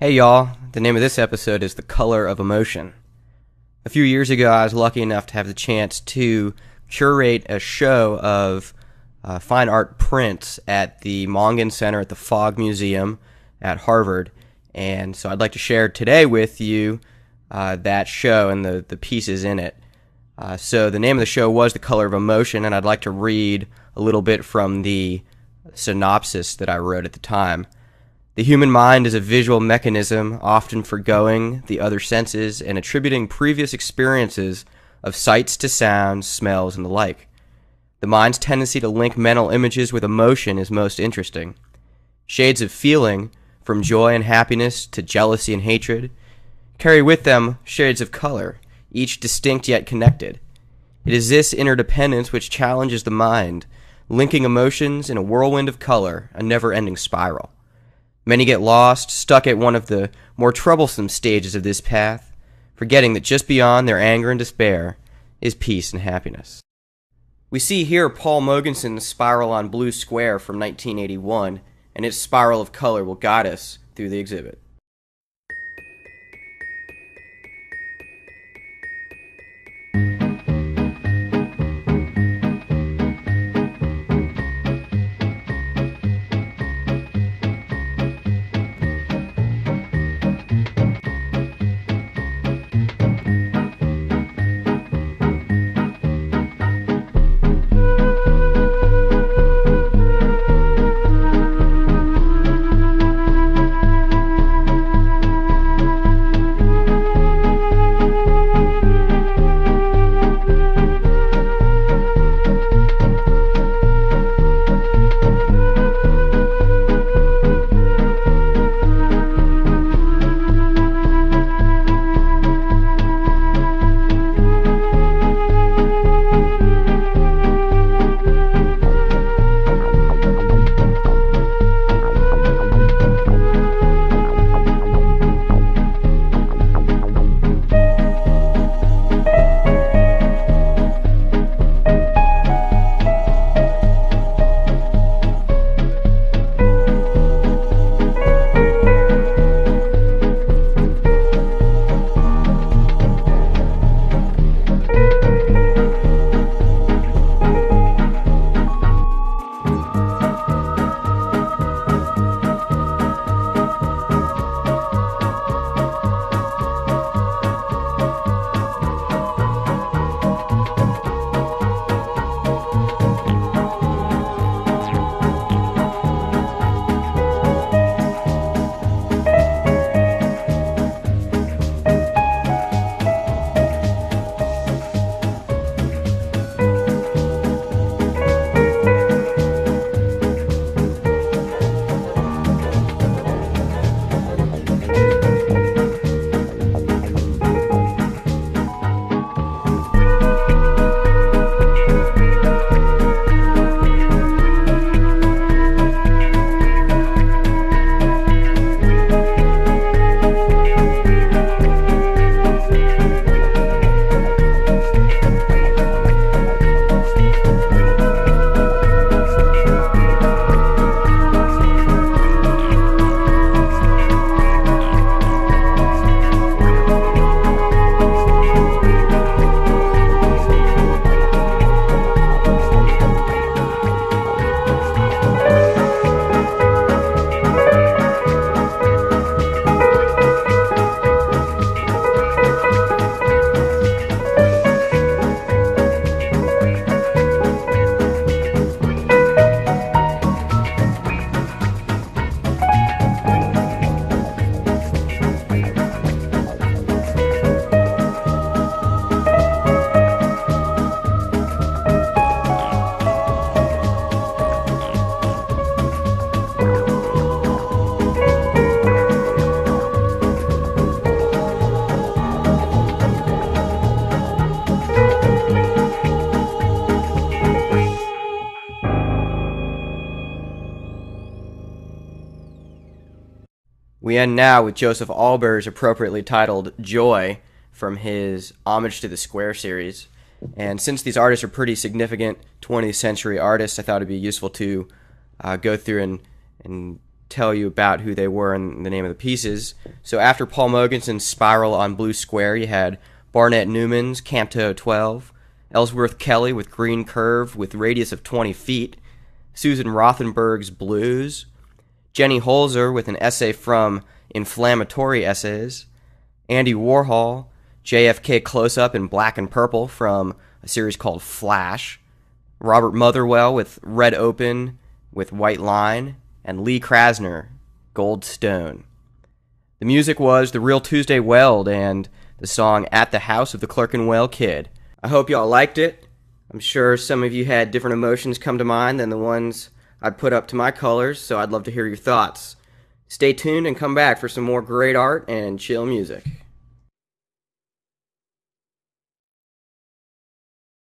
Hey y'all, the name of this episode is The Color of Emotion. A few years ago, I was lucky enough to have the chance to curate a show of fine art prints at the Mongan Center at the Fogg Museum at Harvard. And so I'd like to share today with you that show and the pieces in it. So the name of the show was The Color of Emotion, and I'd like to read a little bit from the synopsis that I wrote at the time. The human mind is a visual mechanism, often forgoing the other senses and attributing previous experiences of sights to sounds, smells, and the like. The mind's tendency to link mental images with emotion is most interesting. Shades of feeling, from joy and happiness to jealousy and hatred, carry with them shades of color, each distinct yet connected. It is this interdependence which challenges the mind, linking emotions in a whirlwind of color, a never-ending spiral. Many get lost, stuck at one of the more troublesome stages of this path, forgetting that just beyond their anger and despair is peace and happiness. We see here Paul Mogensen's Spiral on Blue Square from 1981, and its spiral of color will guide us through the exhibit. We end now with Joseph Albers' appropriately titled Joy from his Homage to the Square series. And since these artists are pretty significant 20th century artists, I thought it'd be useful to go through and tell you about who they were and the name of the pieces. So after Paul Mogensen's Spiral on Blue Square, you had Barnett Newman's Canto 12, Ellsworth Kelly with Green Curve with Radius of 20 Feet, Susan Rothenberg's Blues, Jenny Holzer with an essay from Inflammatory Essays, Andy Warhol, JFK Close-Up in Black and Purple from a series called Flash, Robert Motherwell with Red Open with White Line, and Lee Krasner, Gold Stone. The music was The Real Tuesday Weld and the song At the House of the Clerkenwell Kid. I hope y'all liked it. I'm sure some of you had different emotions come to mind than the ones I put up to my colors, so I'd love to hear your thoughts. Stay tuned and come back for some more great art and chill music.